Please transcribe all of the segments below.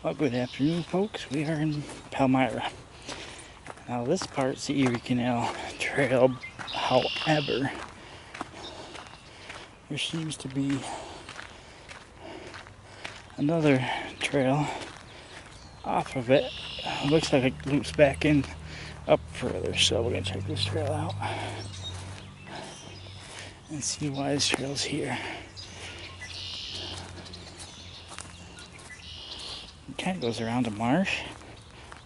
Well, good afternoon, folks. We are in Palmyra. Now, this part's the Erie Canal Trail. However, there seems to be another trail off of it. It looks like it loops back in up further, so we're going to check this trail out and see why this trail's here. It kind of goes around a marsh,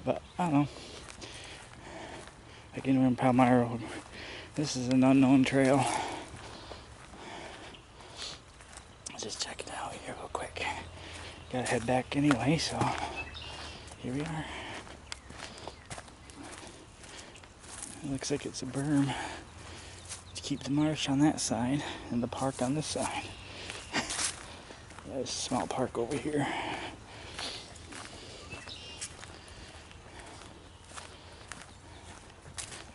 but I don't know. Like anywhere in Palmyra, this is an unknown trail. Let's just check it out here real quick. Gotta head back anyway, so here we are. It looks like it's a berm to keep the marsh on that side and the park on this side. There's a small park over here.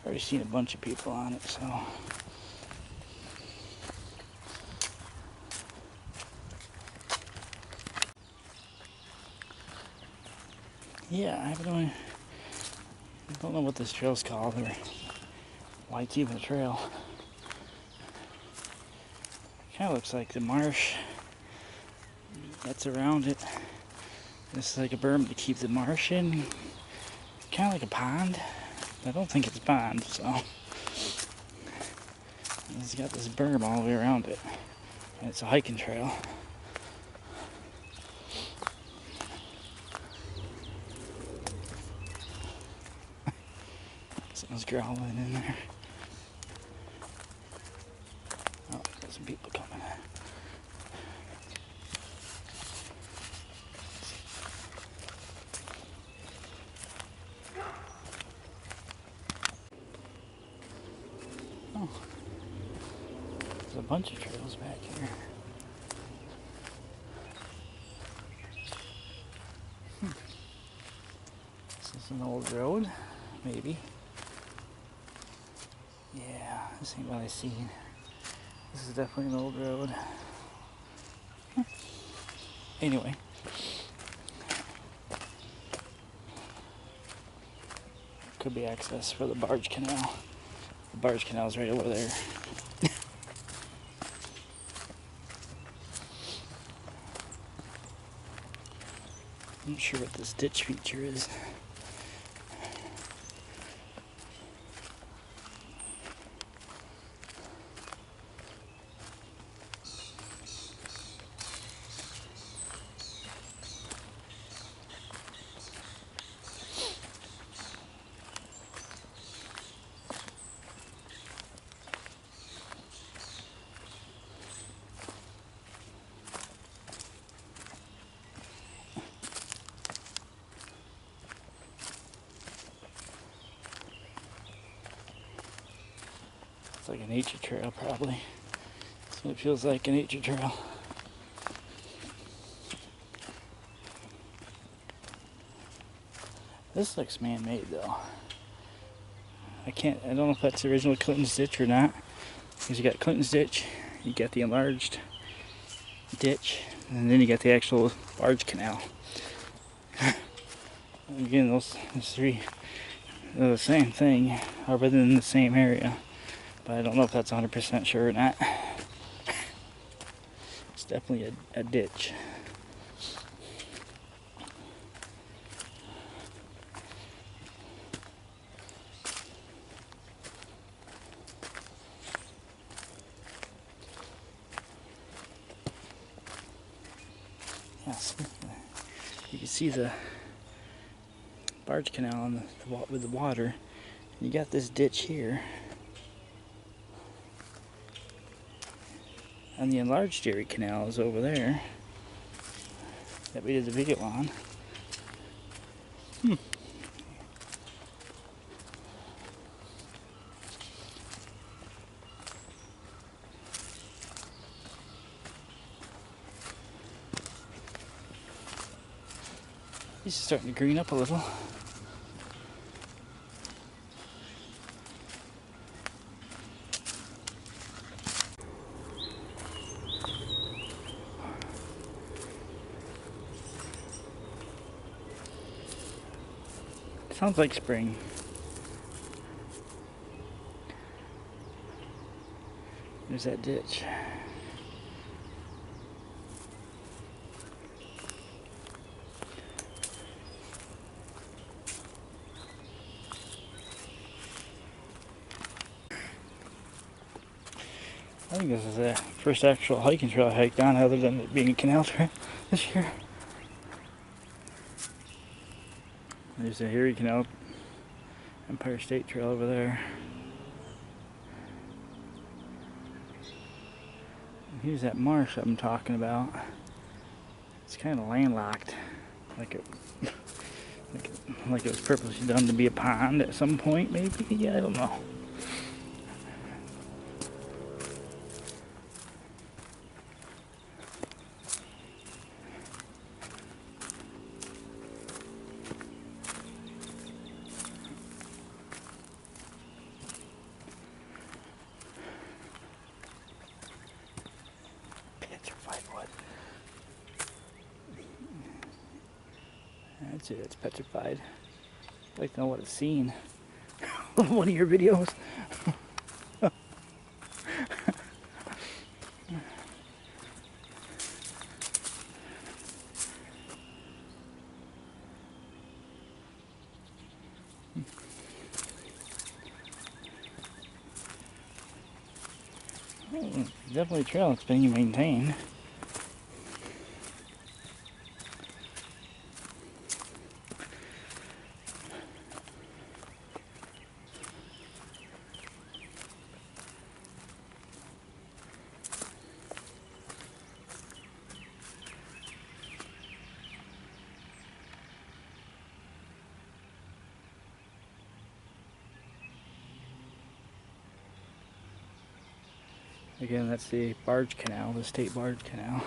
Already seen a bunch of people on it, so yeah, I don't know what this trail's called or why it's even a trail. Kind of looks like the marsh that's around it. This is like a berm to keep the marsh in, kind of like a pond. I don't think it's a pond, so it's got this berm all the way around it, and it's a hiking trail. Someone's growling in there. Oh, there's some people coming in. Oh, there's a bunch of trails back here. This is an old road, maybe. Yeah, this ain't what I seen. This is definitely an old road. Anyway. Could be access for the Barge Canal. The Barge Canal's right over there. I'm not sure what this ditch feature is. It's like a nature trail, probably. That's what it feels like, a nature trail. This looks man-made, though. I don't know if that's the original Clinton's ditch or not. Because you got Clinton's ditch, you got the enlarged ditch, and then you got the actual Barge Canal. Again, those three are the same thing, or within the same area. But I don't know if that's 100% sure or not. It's definitely a ditch. Yes, you can see the Barge Canal on with the water. You got this ditch here. And the enlarged Erie Canal is over there that we did the video on. This is starting to green up a little. Sounds like spring. There's that ditch. I think this is the first actual hiking trail I hiked on other than it being a canal trail this year. There's the Erie Canal Empire State Trail over there. And here's that marsh I'm talking about. It's kind of landlocked, like it was purposely done to be a pond at some point, maybe. Yeah, I don't know. That's it, it's petrified. I'd like to know what it's seen. One of your videos. It's definitely a trail that's being maintained. Again, that's the Barge Canal, the State Barge Canal.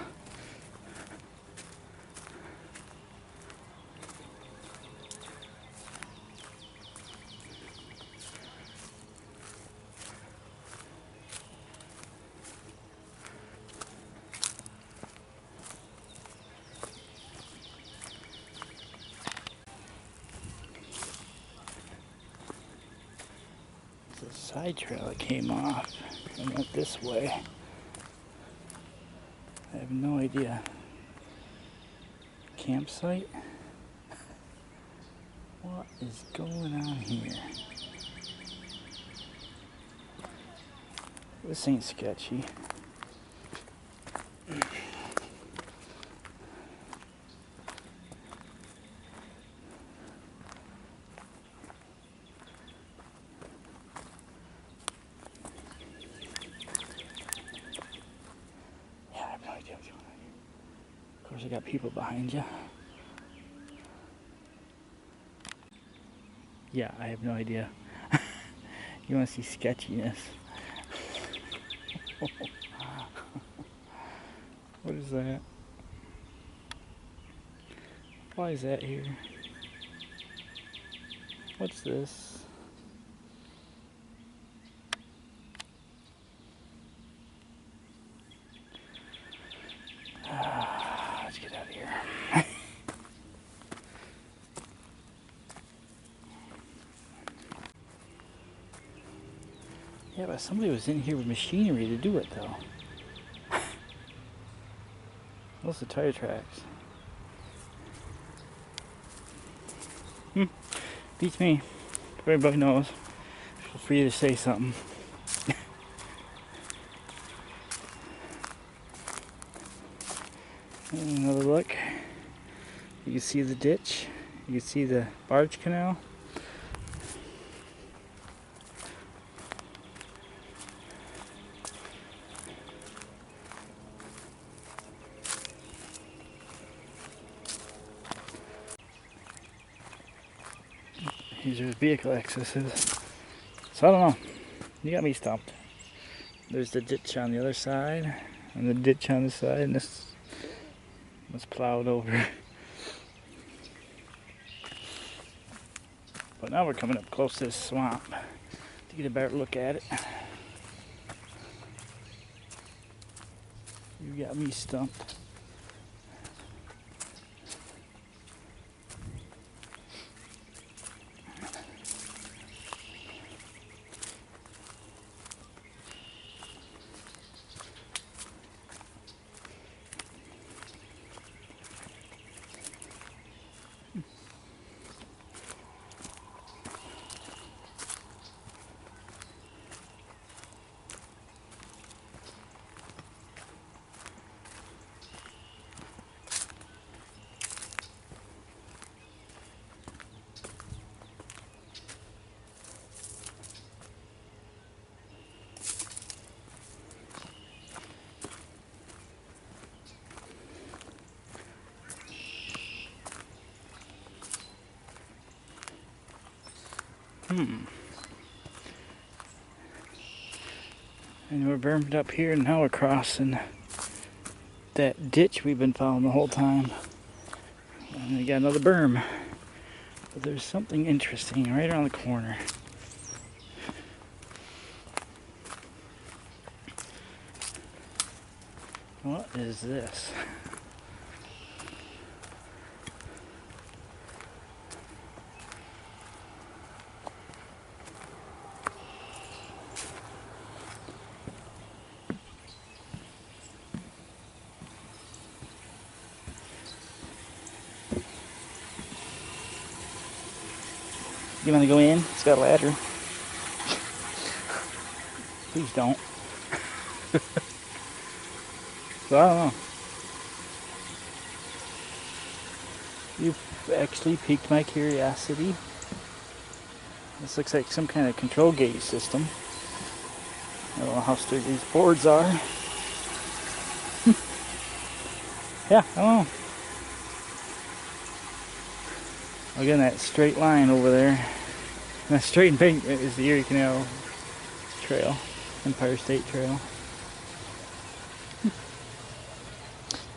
It's a side trail that came off and went this way. I have no idea. Campsite? What is going on here? This ain't sketchy. Of course, I got people behind you. Yeah, I have no idea. You want to see sketchiness? What is that? Why is that here? What's this? Let's get out of here. Yeah, but somebody was in here with machinery to do it, though. Those are tire tracks. Beats me. Everybody knows. Feel free to say something. And another look. You can see the ditch. You can see the barge canal. These are vehicle accesses. So I don't know. You got me stumped. There's the ditch on the other side, and the ditch on this side, and this was plowed over. But now we're coming up close to this swamp to get a better look at it. You got me stumped. And we're bermed up here, and now we're crossing that ditch we've been following the whole time. And we got another berm. But there's something interesting right around the corner. What is this? You want to go in? It's got a ladder. Please don't. So I don't know. You've actually piqued my curiosity. This looks like some kind of control gauge system. I don't know how straight these boards are. Yeah, I don't know. Again, that straight line over there. And that straight bank is the Erie Canal Trail, Empire State Trail.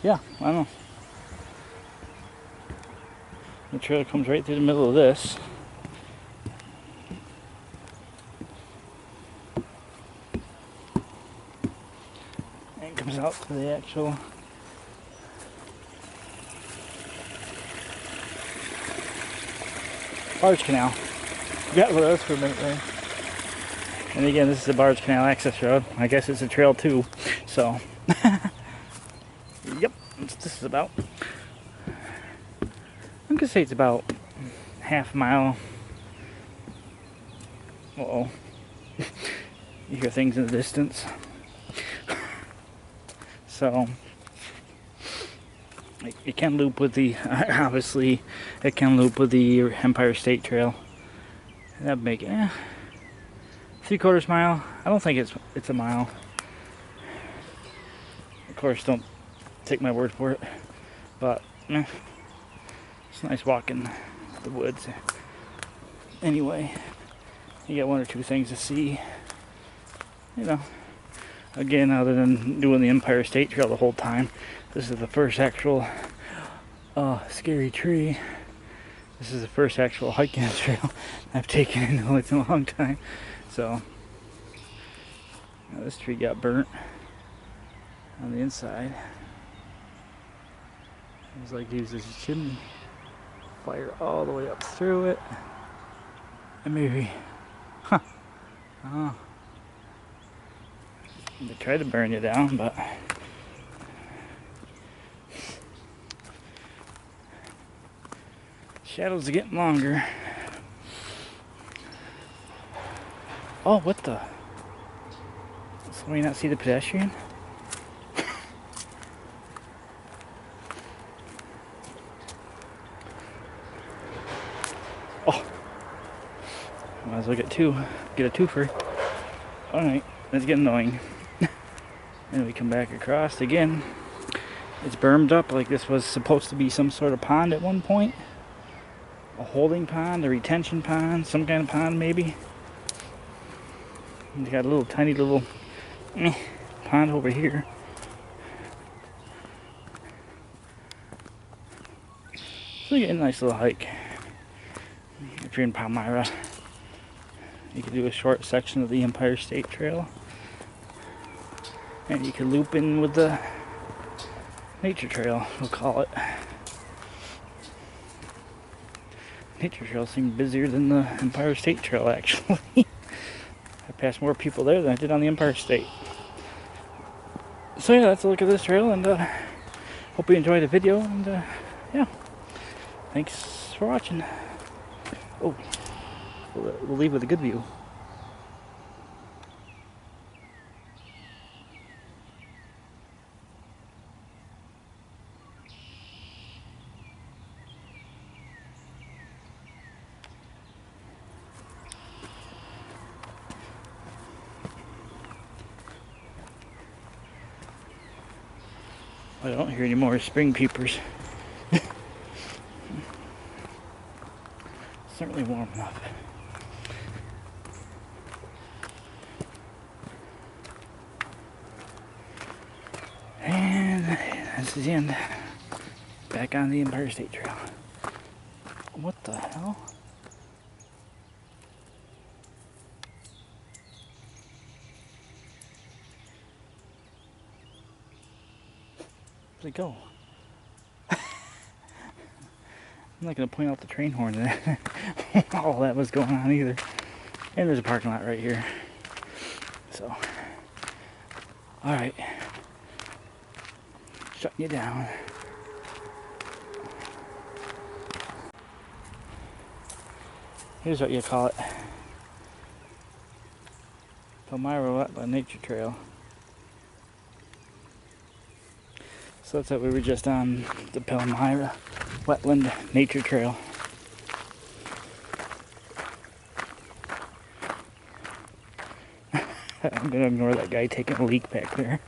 Yeah, I don't know. The trail comes right through the middle of this. And comes out to the actual Barge Canal. Forgot what that was for a minute there. And again, this is the Barge Canal access road. I guess it's a trail too. So, yep, that's what this is about. I'm gonna say it's about half a mile. Uh-oh. You hear things in the distance. So, it can loop with the, obviously, it can loop with the Empire State Trail. That'd make it, 3/4 mile. I don't think it's a mile. Of course, don't take my word for it. But, it's nice walking the woods. Anyway, you got one or two things to see. You know, again, other than doing the Empire State Trail the whole time, this is the first actual scary tree. This is the first actual hiking trail I've taken in a long time. So, this tree got burnt on the inside. It was like used as a chimney. Fire all the way up through it. And maybe, they tried to burn you down, but shadows are getting longer. Oh, what the? So we not see the pedestrian? Oh, might as well get a twofer. All right, that's getting annoying. And we come back across again. It's bermed up like this was supposed to be some sort of pond at one point. A holding pond, a retention pond, some kind of pond maybe. And they got a little tiny little pond over here. So you get a nice little hike. If you're in Palmyra, you can do a short section of the Empire State Trail. And you can loop in with the nature trail, we'll call it. Nature trail seemed busier than the Empire State Trail, actually. I passed more people there than I did on the Empire State. So yeah, that's a look at this trail, and hope you enjoyed the video, and yeah, thanks for watching. Oh, we'll leave with a good view. I don't hear any more spring peepers. Certainly warm enough. this is the end. Back on the Empire State Trail. What the hell? Where'd it go? I'm not going to point out the train horn there. All that was going on either. And there's a parking lot right here. So, alright. Shutting you down. Here's what you call it. Palmyra Wetland Nature Trail. So that's what we were just on, the Palmyra Wetland Nature Trail. I'm gonna ignore that guy taking a leak back there.